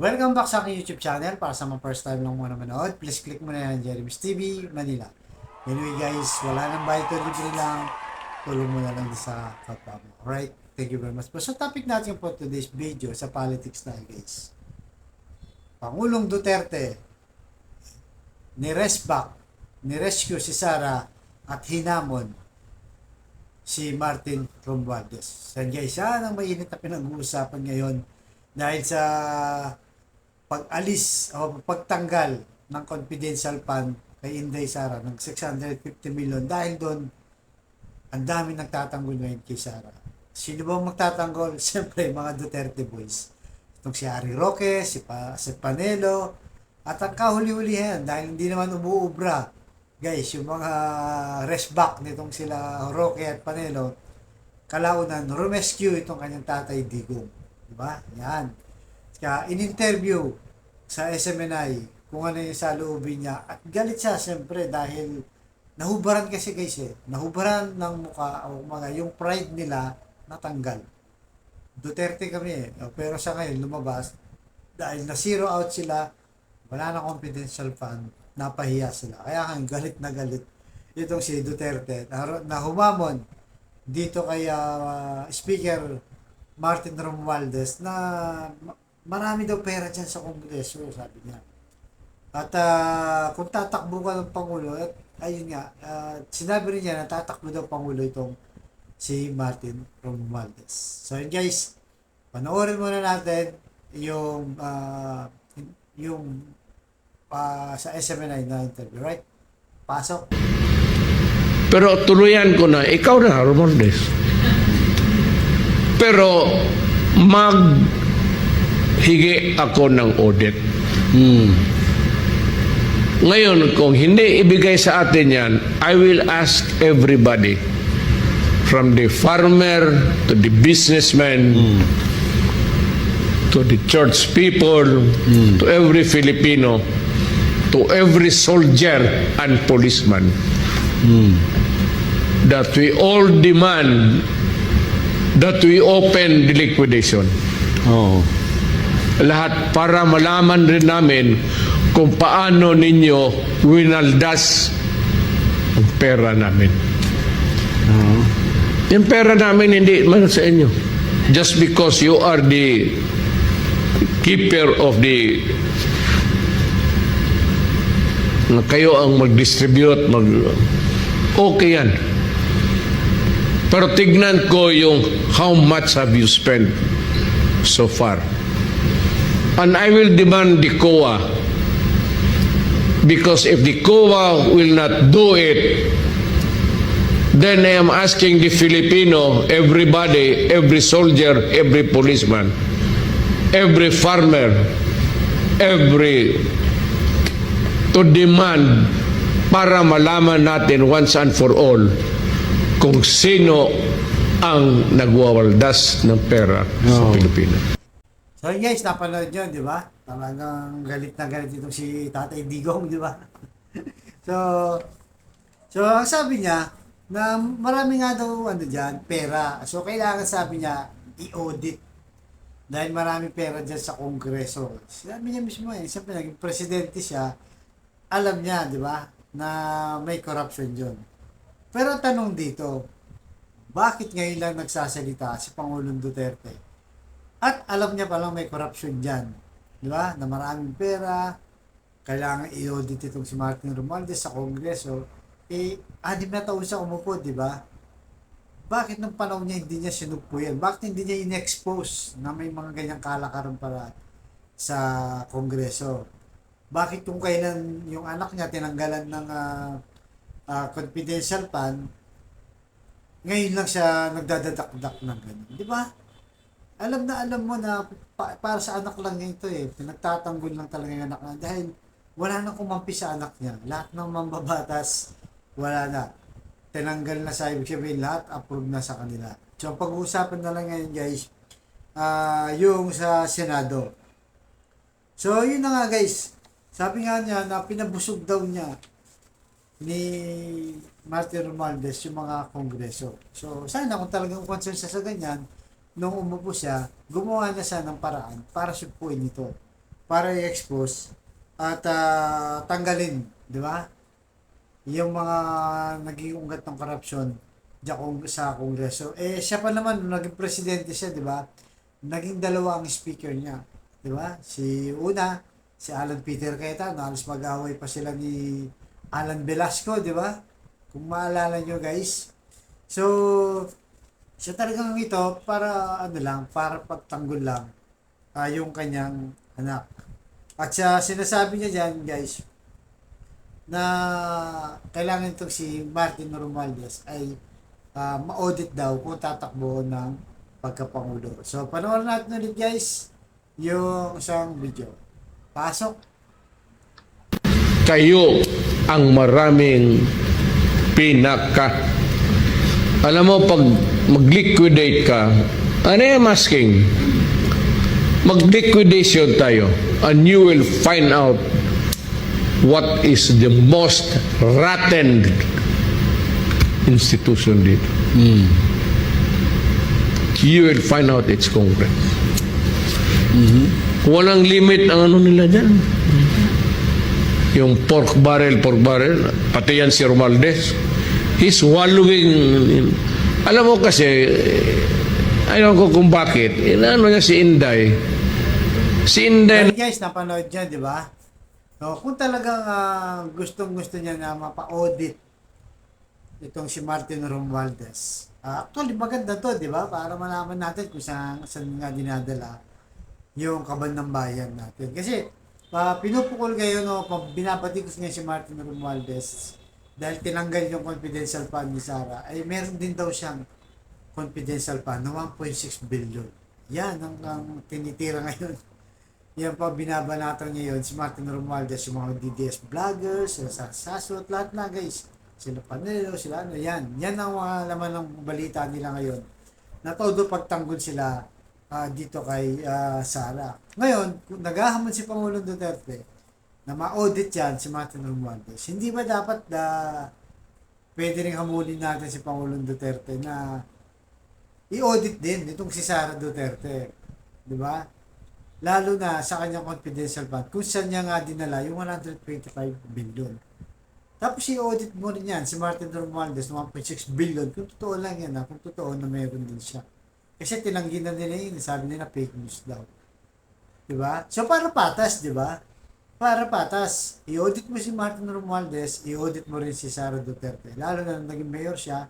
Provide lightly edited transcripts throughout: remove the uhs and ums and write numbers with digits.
Welcome back sa aking YouTube channel. Para sa mga first time lang muna manood, please click mo na yan, Jeremy's TV, Manila. Anyway guys, wala nang bayad to, libre lang. Tulong mo na lang sa kapwa mo. Alright, thank you very much. So topic natin for today's video sa politics na guys. Pangulong Duterte, ni-rescue si Sara at hinamon si Martin Romualdez. Yan guys, yan ang mainit na pinag-uusapan ngayon dahil sa pag-alis o pagtanggal ng confidential fund kay Inday Sara ng 650 million dahil doon ang dami nagtatanggol ngayon kay Sara. Sino ba magtatanggol? Siyempre mga Duterte boys. Itong si Harry Roque, si Panelo, at ang kahuli-hulihan dahil hindi naman umuubra. Guys, yung mga restback nitong sila Roque at Panelo, kalaunan, rumescue itong kanyang tatay Digong. Diba? Yan. Kaya in-interview sa SMNI kung ano yung saloobin niya. At galit siya siyempre dahil nahubaran kasi guys nahubaran ng mukha o mga yung pride nila natanggal. Duterte kami pero sa ngayon lumabas dahil na zero out sila, wala na confidential fund, napahiya sila. Kaya galit na galit itong si Duterte na humamon dito kay Speaker Martin Romualdez na marami daw pera dyan sa Kongreso, sabi niya. At kung tatakbo ka ng Pangulo, at ayun nga, sinabi rin niya na tatakbo daw Pangulo itong si Martin Romualdez. So yun guys, panoorin muna natin yung sa SMNI na interview, right? Pasok. Pero tuluyan ko na, ikaw na, Romualdez. Pero maghigi ako ng audit. Ngayon, kung hindi ibigay sa atin yan, I will ask everybody, from the farmer to the businessman, to the church people, to every Filipino, to every soldier and policeman, that we all demand that we open the liquidation. Lahat para malaman rin namin kung paano ninyo winaldas ang pera namin. Yung pera namin hindi man sa inyo. Just because you are the keeper of the kayo ang mag-distribute, okay yan. Pero tignan ko yung how much have you spent so far. And I will demand the COA, because if the COA will not do it, then I am asking the Filipino, everybody, every soldier, every policeman, every farmer, to demand para malaman natin once and for all kung sino ang nagwawaldas ng pera sa Pilipinas. So guys, napanood nyo, di ba? Talagang galit na galit itong si Tatay Digong, di ba? so ang sabi niya, na marami nga daw dyan, pera. So kailangan, sabi niya, i-audit. Dahil marami pera dyan sa Kongreso. Sabi niya mismo siyempre naging presidente siya, alam niya, di ba, na may corruption dyan. Pero tanong dito, bakit ngayon lang nagsasalita si Pangulong Duterte? At alam niya palang may corruption dyan. Di ba? Na maraming pera, kailangan i-audit itong si Martin Romualdez sa Kongreso. 6 na taon siya umupo, di ba? Bakit nung panahon niya hindi niya sinugpo yan? Bakit hindi niya in-expose na may mga ganyang kalakaran para sa Kongreso? Bakit kung kailan yung anak niya tinanggalan ng confidential fund, ngayon lang siya nagdadadak-dak ng ganyan. Di ba? Alam na alam mo na para sa anak lang niya ito pinagtatanggol lang talaga yung anak niya dahil wala nang kumampi sa anak niya. Lahat ng mambabatas, wala na. Tinanggal na sa ibig sabihin, lahat approve na sa kanila. So, pag-uusapan na lang ngayon guys, yung sa Senado. So, yun na nga guys. Sabi nga niya na pinabusog daw niya ni Martin Romualdez yung mga kongreso. So, sana kung talagang concern siya sa ganyan, nung umupo siya, gumawa na siya ng paraan para supuin ito. para i-expose at tanggalin, di ba? Yung mga naging ugat ng korupsyon diyan sa Kongreso. Siya pa naman, nung naging presidente siya, di ba? Naging dalawa ang speaker niya. Di ba? Si Alan Peter Cayetano, halos mag-away pa sila ni Alan Velasco, di ba? Kung maalala nyo guys. So, siya talagang ito para para pagtanggol lang yung kanyang anak. At siya, sinasabi niya dyan guys, na kailangan itong si Martin Romualdez ay ma-audit daw kung tatakbo ng pagkapangulo. So, panoorin natin ulit guys yung isang video. Pasok! Kayo ang maraming pinaka. Alam mo, pag mag-liquidate ka, ano I'm asking? Mag-liquidation tayo and you will find out what is the most rotten institution dito. You will find out it's Congress. Walang limit ang ano nila dyan. Yung pork barrel, pati yan si Romualdez. He's wallowing. Alam mo kasi, ayaw ko kung bakit. Ano niya si Inday. Si Inday, Well, guys, napanood niya, di ba? So, kung talagang gustong-gusto niya na mapa-audit itong si Martin Romualdez. Actually, maganda to, di ba? Para malaman natin kung saan nga dinadala yung kaban ng bayan natin. Kasi, pinupukol ngayon, binabatikos ngayon si Martin Romualdez dahil tinanggal yung confidential fund ni Sara, ay meron din daw siyang confidential fund na 1.6 billion. Yan ang tinitira ngayon. Yan pa binabanatan ngayon si Martin Romualdez, yung mga DDS vloggers, sila Sasasot, lahat na guys. Sila Panelo, sila ano, yan. Yan ang mga laman ng balita nila ngayon. Na todo pagtanggol sila dito kay Sara. Ngayon, kung naghahamon si Pangulong Duterte na ma-audit yan si Martin Romualdez, hindi ba dapat pwede rin hamulin natin si Pangulong Duterte na i-audit din itong si Sara Duterte? Di ba? Lalo na sa kanyang confidential fund, kung saan niya nga dinala yung 125 billion. Tapos i-audit mo rin yan, si Martin Romualdez, 1.6 billion, kung totoo lang yan, kung totoo na meron din siya. Kasi tinanggi na nila yun, sabi nila fake news daw. Diba? So para patas, diba? Para patas, i-audit mo si Martin Romualdez, i-audit mo rin si Sara Duterte. Lalo na naging mayor siya,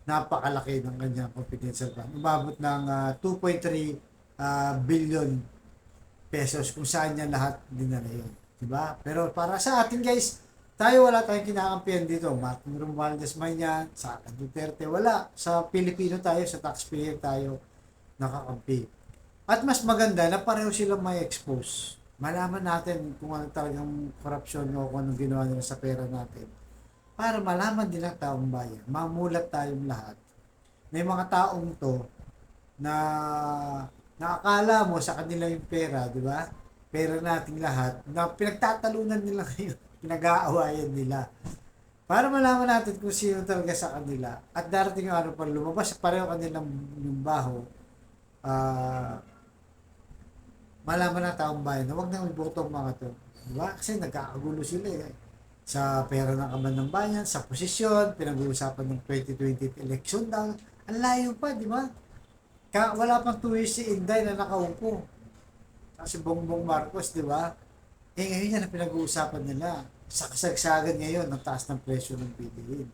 napakalaki ng kanyang confidential fund. Umabot ng 2.3 billion pesos kung saan niya lahat dinala yun. Diba? Pero para sa atin guys, tayo wala tayong kinakampihan dito. Martin Romualdez man yan, Sara Duterte, wala. Sa Pilipino tayo, sa taxpayer tayo nakakampi. At mas maganda na pareho silang may expose. Malaman natin kung ano talagang korupsyon o kung anong ginawa nila sa pera natin. Para malaman din ang taong bayan. Mamulat tayong lahat. May mga taong to na nakakala mo sa kanila yung pera, di ba? Pera nating lahat, na pinagtatalunan nila ngayon, pinag-aawayan nila. Para malaman natin kung sino talaga sa kanila. At darating yung araw pa lumabas, pareho kanilang yung baho, malaman na taong bayan na huwag nang iboto ang mga to. Di ba? Kasi nagkakagulo sila eh. Sa pera ng kaban ng bayan, sa posisyon, pinag-uusapan ng 2020 election daw. Ang layo pa, di ba? Wala pang 2 years si Inday na nakaupo. Kasi Bongbong Marcos, di ba? Ngayon yan ang pinag-uusapan nila. Sa kasagsagan ngayon, ang taas ng presyo ng bilihin.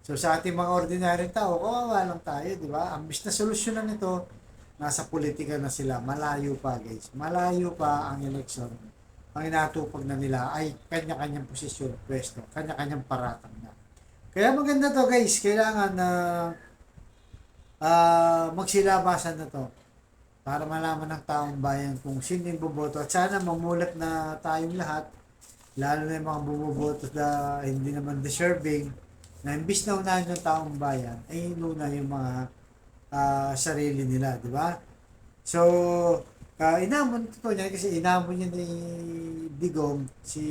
So sa ating mga ordinaryong tao, kawawa lang tayo, di ba? Ang bis na solusyonan nito, nasa politika na sila. Malayo pa, guys. Malayo pa ang eleksyon. Ang inatupag na nila ay kanya-kanyang posisyon, pwesto, kanya-kanyang paratang na. Kaya maganda to, guys. Kailangan na magsilabasan na to para malaman ng taong bayan kung sino yung buboto. At sana mamulat na tayong lahat, lalo na yung mga bumoboto na hindi naman deserving, na imbis na unahin ng taong bayan, ay inuna yung mga sarili nila, di ba? So, inamon ito niya kasi inamon niya ni Digong si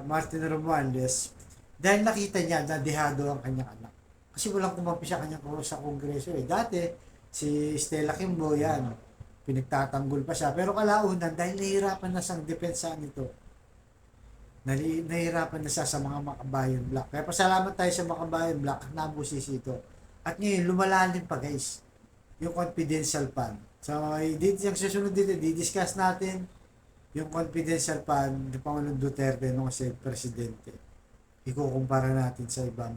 Martin Romualdez dahil nakita niya na dehado ang kanyang anak. Kasi walang kumampi sa kanyang sa kongreso eh. Dati, si Stella Kimbo yan, pinagtatanggol pa siya. Pero kalaunan, dahil nahihirapan na siyang depensaan nito, nahihirapan na siya sa mga Makabayan Black. Kaya pasalamat tayo sa Makabayan Black at nabusisi ito. At ngayon, lumalalim pa guys, yung confidential fund. So, yung susunod dito, di-discuss natin yung confidential fund ni Pangulong Duterte nung siya presidente. Ikukumpara natin sa ibang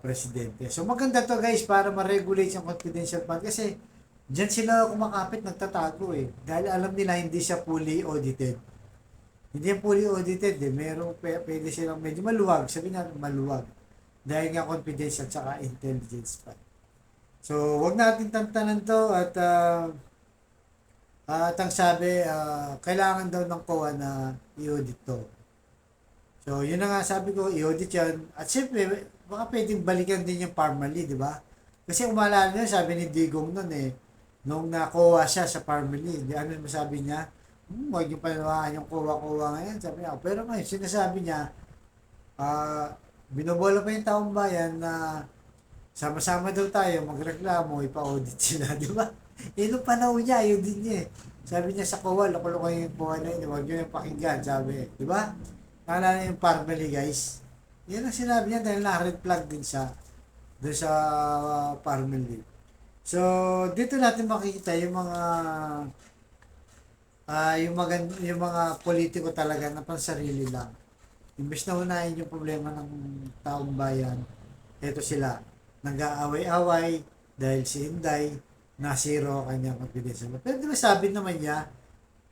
presidente. So, maganda to guys para ma-regulate yung confidential fund kasi diyan sila kumakapit, nagtatago eh. Dahil alam nila hindi siya fully audited. Hindi yan fully audited eh. Merong pwede silang medyo maluwag. Sabihin natin maluwag. Dahil nga confidential tsaka intelligence fund. So, wag natin tantanan to at ang sabi, kailangan daw ng COA na i-audit to. So, yun na nga sabi ko, i-audit yan. At siyempre, baka pwedeng balikan din yung Parmalee, di ba? Kasi umalala nyo, sabi ni Digong nun eh, nung na-COA siya sa Parmalee, ano yung sabi niya? Huwag yung panawakan yung COA ngayon. Sabi niya, pero ngayon, sinasabi niya, binobola pa yung taong bayan na sama-sama daw tayo, magreklamo, ipa-audit sila, di ba? Nung panahon niya, ayun din niya eh. Sabi niya sa COA, loko-loko yung COA na yun, huwag nyo yung pakinggan, sabi, di ba? Naalala yung Parmalee, guys. Yan ang sinabi niya dahil na-red flag din siya doon sa Parmalee. So, dito natin makikita yung mga yung mga politiko talaga na pansarili lang. Imbes na unahin yung problema ng taong bayan, eto sila, nag-aaway-away dahil si Inday na-zero kanyang confidential fund. Pero di ba sabi naman niya,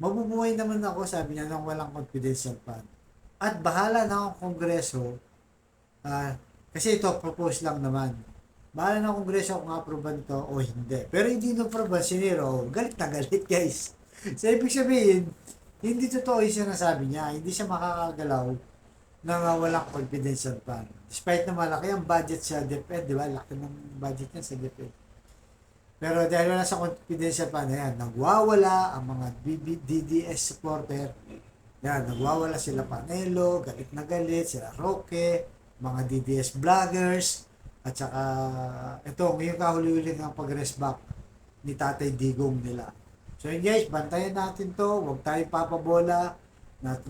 mabubuhay naman ako, sabi niya, nang walang confidential fund. At bahala na ang Kongreso, kasi ito, propose lang naman. Bahala na ang Kongreso kung approvean to o hindi. Pero hindi na-approve, siniro, galit na galit guys. So, ibig sabihin, hindi totoo yung sinasabi niya, hindi siya makakagalaw na walang confidential fund. Despite na malaki ang budget sa DepEd, di ba? Laki ng budget niya sa DepEd. Pero dahil wala sa confidential fund, yan, nagwawala ang mga DDS supporter. Yan, nagwawala sila Panelo, galit na galit, sila Roque, mga DDS vloggers, at saka ito, ngayong kahuli-huli ng pag-rest back ni Tatay Digong nila. So yun guys, bantayan natin to, huwag tayo papabola,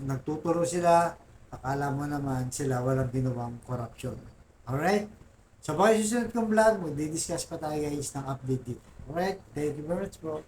nagtuturo sila, akala mo naman sila walang ginawang corruption. Alright? So baka susunod kong vlog, magdi-discuss pa tayo guys ng update dito. Alright? Thank you very much po.